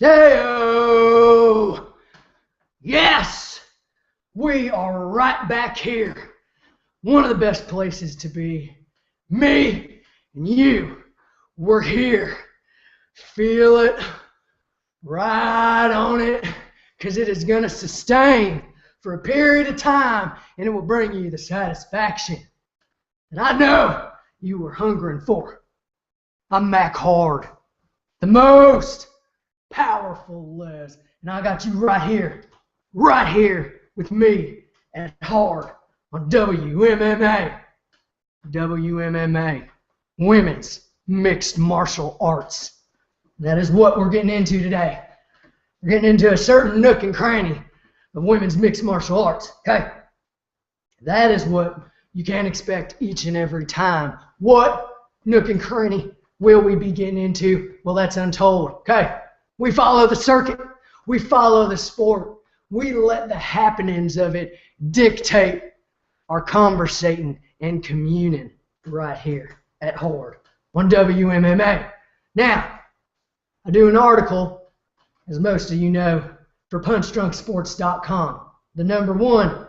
Heyo! Yes! We are right back here. One of the best places to be. Me and you, we're here. Feel it. Right on it. Because it is going to sustain for a period of time, and it will bring you the satisfaction that I know you were hungering for. I'm Mac Harde, the most powerful Les, and I got you right here with me at Harde on WMMA. WMMA, Women's Mixed Martial Arts. That is what we're getting into today. We're getting into a certain nook and cranny of women's mixed martial arts, okay? That is what you can expect each and every time. What nook and cranny will we be getting into? Well, that's untold, okay? We follow the circuit. We follow the sport. We let the happenings of it dictate our conversating and communing right here at Harde on WMMA. Now, I do an article, as most of you know, for punchdrunksports.com, the #1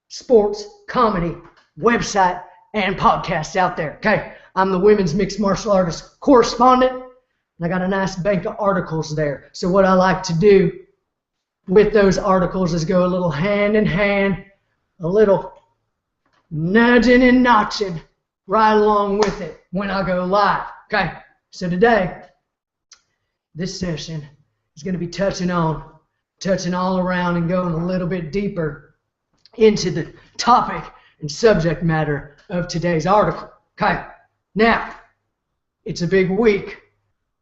sports comedy website and podcast out there. Okay, I'm the women's mixed martial artist correspondent, and I got a nice bank of articles there. So what I like to do with those articles is go a little hand in hand, a little nudging and notching right along with it when I go live. Okay, so today, this session is going to be touching all around and going a little bit deeper into the topic and subject matter of today's article. Okay, now, it's a big week.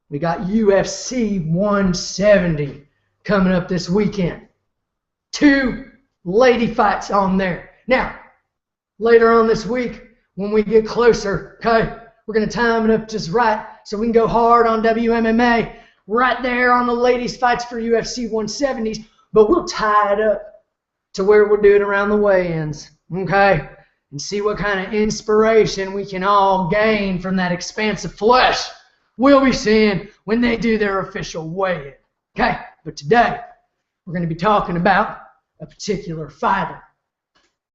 We got UFC 170 coming up this weekend. 2 lady fights on there. Now, later on this week, when we get closer, okay, we're going to time it up just right so we can go hard on WMMA right there on the ladies' fights for UFC 170s, but we'll tie it up to where we'll do it around the weigh-ins, okay, and see what kind of inspiration we can all gain from that expansive flesh we'll be seeing when they do their official weigh-in, okay? But today, we're going to be talking about a particular fighter.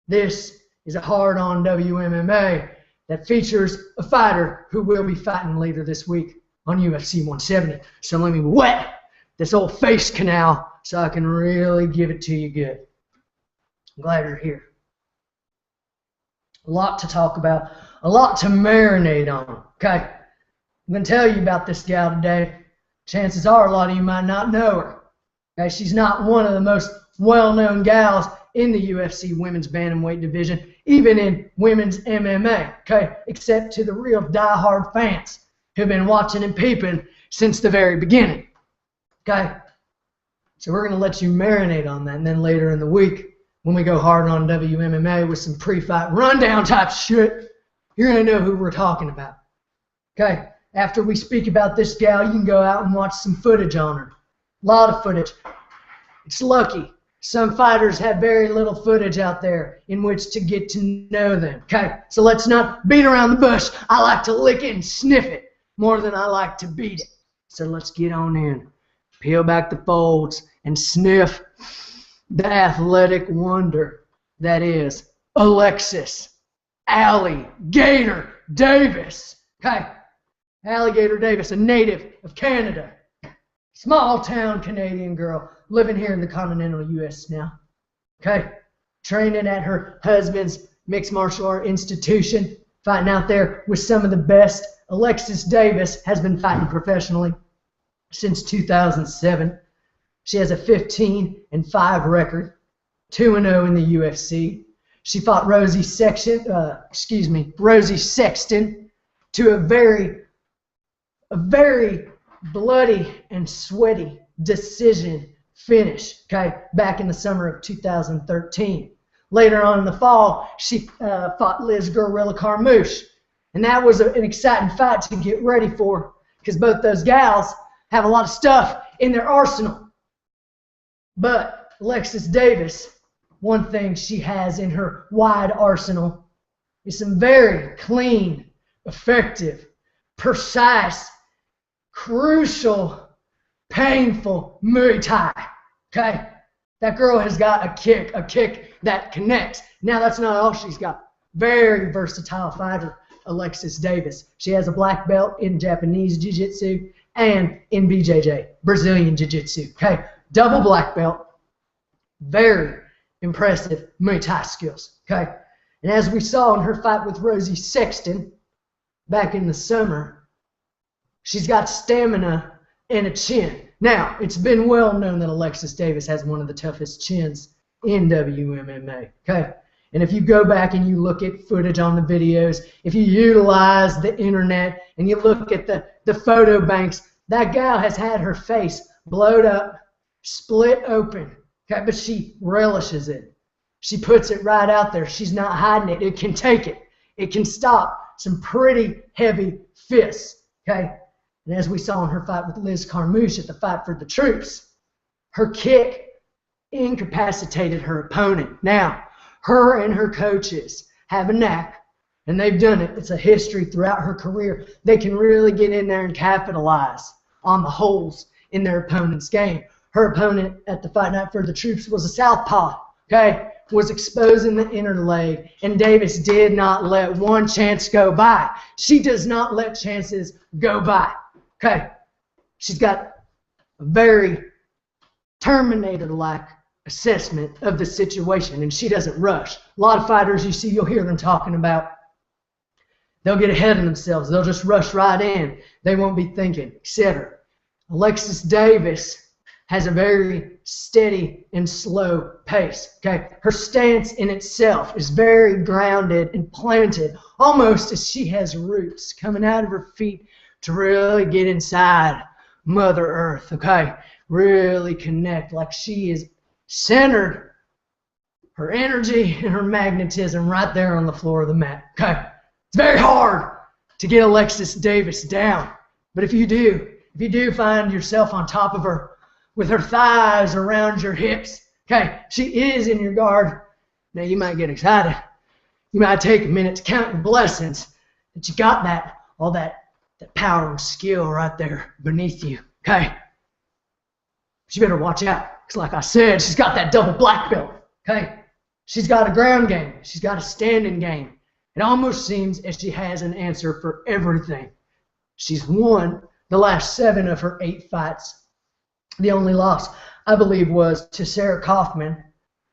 This is a Harde on WMMA that features a fighter who will be fighting later this week on UFC 170. So let me wet this old face canal so I can really give it to you good. I'm glad you're here. A lot to talk about, a lot to marinate on, okay? I'm going to tell you about this gal today. Chances are a lot of you might not know her. Okay? She's not one of the most well-known gals in the UFC women's bantamweight division, even in women's MMA, okay? Except to the real die-hard fans who've been watching and peeping since the very beginning, okay? So we're going to let you marinate on that, and then later in the week, when we go hard on WMMA with some pre-fight rundown type shit, you're going to know who we're talking about, okay? After we speak about this gal, you can go out and watch some footage on her. A lot of footage. It's lucky. Some fighters have very little footage out there in which to get to know them, okay? So let's not beat around the bush. I like to lick it and sniff it more than I like to beat it. So let's get on in. Peel back the folds and sniff the athletic wonder that is Alexis Alligator Davis. Okay, Alligator Davis, a native of Canada. Small town Canadian girl living here in the continental U.S. now. Okay, training at her husband's mixed martial art institution, fighting out there with some of the best. Alexis Davis has been fighting professionally since 2007. She has a 15-5 record, 2-0 in the UFC. She fought Rosie Sexton to a very bloody and sweaty decision finish, okay, back in the summer of 2013. Later on in the fall, she fought Liz Gorilla Carmouche, and that was an exciting fight to get ready for because both those gals have a lot of stuff in their arsenal. But Alexis Davis, one thing she has in her wide arsenal is some very clean, effective, precise, crucial painful Muay Thai. Okay? That girl has got a kick that connects. Now that's not all she's got. Very versatile fighter, Alexis Davis. She has a black belt in Japanese Jiu-Jitsu and in BJJ, Brazilian Jiu-Jitsu. Okay? Double black belt. Very impressive Muay Thai skills. Okay? And as we saw in her fight with Rosie Sexton back in the summer, she's got stamina and a chin. Now, it's been well known that Alexis Davis has one of the toughest chins in WMMA. Okay? And if you go back and you look at footage on the videos, if you utilize the internet and you look at the photo banks, that gal has had her face blowed up, split open. Okay? But she relishes it. She puts it right out there. She's not hiding it. It can take it. It can stop some pretty heavy fists. Okay? And as we saw in her fight with Liz Carmouche at the Fight for the Troops, her kick incapacitated her opponent. Now, her and her coaches have a knack, and they've done it. It's a history throughout her career. They can really get in there and capitalize on the holes in their opponent's game. Her opponent at the Fight Night for the Troops was a southpaw, okay? Was exposing the inner leg, and Davis did not let one chance go by. She does not let chances go by. Okay, she's got a very Terminator-like assessment of the situation, and she doesn't rush. A lot of fighters you see, you'll hear them talking about, they'll get ahead of themselves. They'll just rush right in. They won't be thinking, etc. Alexis Davis has a very steady and slow pace. Okay, her stance in itself is very grounded and planted, almost as she has roots coming out of her feet to really get inside Mother Earth, okay? Really connect like she is centered, her energy and her magnetism right there on the floor of the mat, okay? It's very hard to get Alexis Davis down, but if you do find yourself on top of her with her thighs around your hips, okay, she is in your guard. Now you might get excited. You might take a minute to count your blessings that you got all that power and skill right there beneath you, okay? But you better watch out, because like I said, she's got that double black belt, okay? She's got a ground game. She's got a standing game. It almost seems as she has an answer for everything. She's won the last 7 of her 8 fights. The only loss, I believe, was to Sarah Kaufman.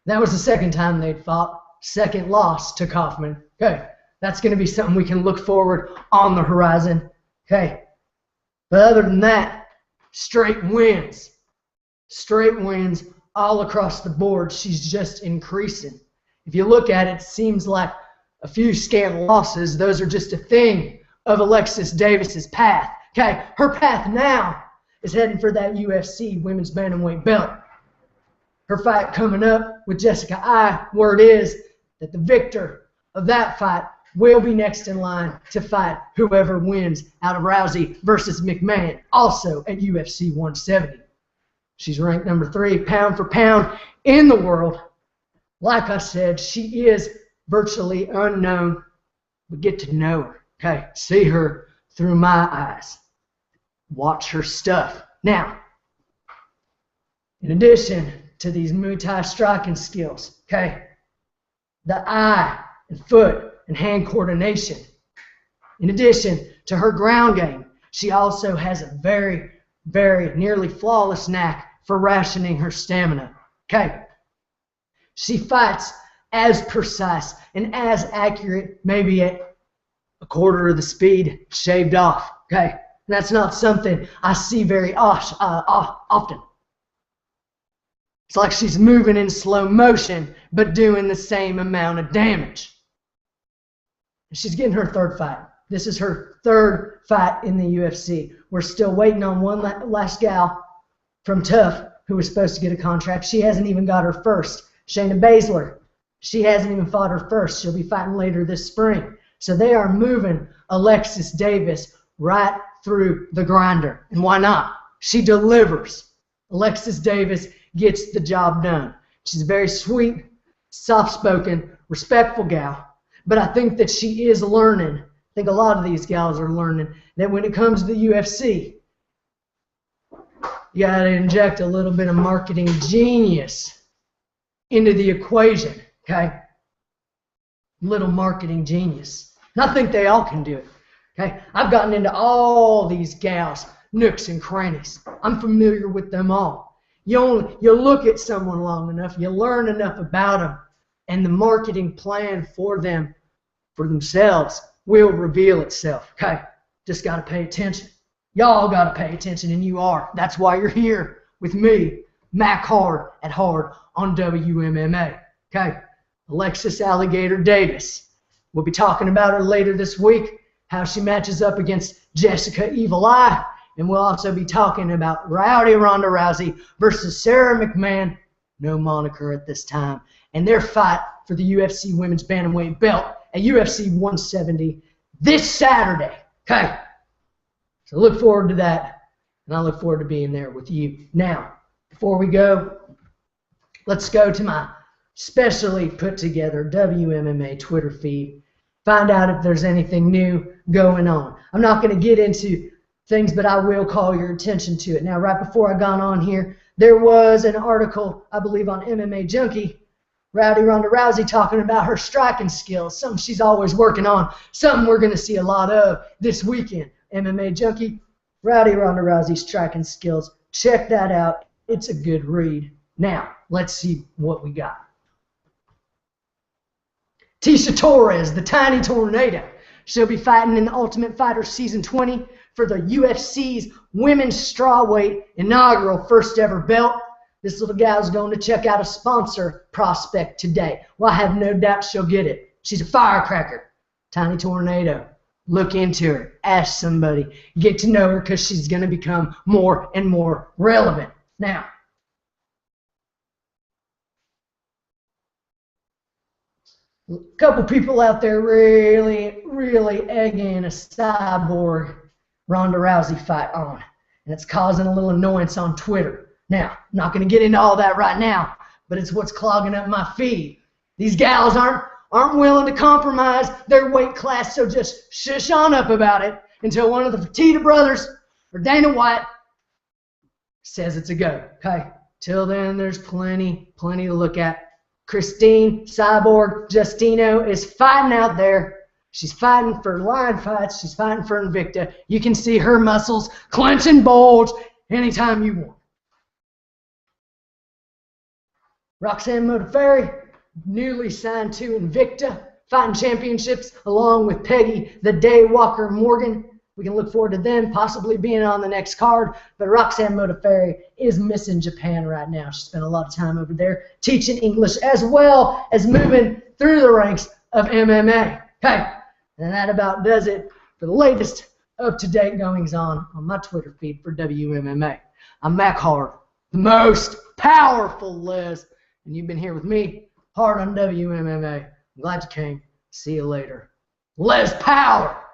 That was the second time they'd fought. Second loss to Kaufman. Okay, that's going to be something we can look forward on the horizon. Okay, but other than that, straight wins. Straight wins all across the board. She's just increasing. If you look at it, it seems like a few scant losses. Those are just a thing of Alexis Davis's path. Okay, her path now is heading for that UFC women's bantamweight belt. Her fight coming up with Jessica Ai, word is that the victor of that fight will be next in line to fight whoever wins out of Rousey versus McMahon, also at UFC 170. She's ranked number 3 pound for pound in the world. Like I said, she is virtually unknown, but get to know her. Okay, see her through my eyes. Watch her stuff. Now, in addition to these Muay Thai striking skills, okay, the eye and foot and hand coordination. In addition to her ground game, she also has a very, very nearly flawless knack for rationing her stamina. Okay, she fights as precise and as accurate, maybe at a quarter of the speed shaved off. Okay, and that's not something I see very often. It's like she's moving in slow motion, but doing the same amount of damage. She's getting her 3rd fight. This is her 3rd fight in the UFC. We're still waiting on one last gal from Tough who was supposed to get a contract. She hasn't even got her first. Shayna Baszler. She hasn't even fought her first. She'll be fighting later this spring. So they are moving Alexis Davis right through the grinder. And why not? She delivers. Alexis Davis gets the job done. She's a very sweet, soft-spoken, respectful gal. But I think that she is learning. I think a lot of these gals are learning that when it comes to the UFC, you got to inject a little bit of marketing genius into the equation, okay? Little marketing genius. And I think they all can do it, okay? I've gotten into all these gals' nooks and crannies. I'm familiar with them all. You look at someone long enough, you learn enough about them, and the marketing plan for them, for themselves, will reveal itself, okay? Just got to pay attention. Y'all got to pay attention, and you are. That's why you're here with me, Mac Harde at Harde on WMMA, okay? Alexis Alligator Davis. We'll be talking about her later this week, how she matches up against Jessica Evil Eye, and we'll also be talking about Rowdy Ronda Rousey versus Sarah McMahon, no moniker at this time, and their fight for the UFC Women's Bantamweight belt at UFC 170 this Saturday, okay? So look forward to that, and I look forward to being there with you. Now, before we go, let's go to my specially put together WMMA Twitter feed, find out if there's anything new going on. I'm not going to get into things, but I will call your attention to it. Now, right before I got on here, there was an article, I believe, on MMA Junkie, Rowdy Ronda Rousey talking about her striking skills, something she's always working on, something we're going to see a lot of this weekend. MMA Junkie, Rowdy Ronda Rousey striking skills. Check that out. It's a good read. Now, let's see what we got. Tisha Torres, the Tiny Tornado. She'll be fighting in the Ultimate Fighter Season 20 for the UFC's Women's Strawweight inaugural first ever belt. This little gal's going to check out a sponsor prospect today. Well, I have no doubt she'll get it. She's a firecracker. Tiny Tornado. Look into her. Ask somebody. Get to know her because she's going to become more and more relevant. Now, a couple people out there really egging a Cyborg Ronda Rousey fight on, and it's causing a little annoyance on Twitter. Now, I'm not going to get into all that right now, but it's what's clogging up my feed. These gals aren't willing to compromise their weight class, so just shush on up about it until one of the Fertitta brothers or Dana White says it's a go. Okay? Till then, there's plenty to look at. Christine Cyborg Justino is fighting out there. She's fighting for line fights. She's fighting for Invicta. You can see her muscles clench and bulge anytime you want. Roxanne Modafferi, newly signed to Invicta, fighting championships along with Peggy the Day Walker Morgan. We can look forward to them possibly being on the next card, but Roxanne Modafferi is missing Japan right now. She spent a lot of time over there teaching English as well as moving through the ranks of MMA. Okay, and that about does it for the latest up-to-date goings-on my Twitter feed for WMMA. I'm Mac Harde, the most powerful Les, and you've been here with me, Harde on WMMA. I'm glad you came. See you later. Les Power!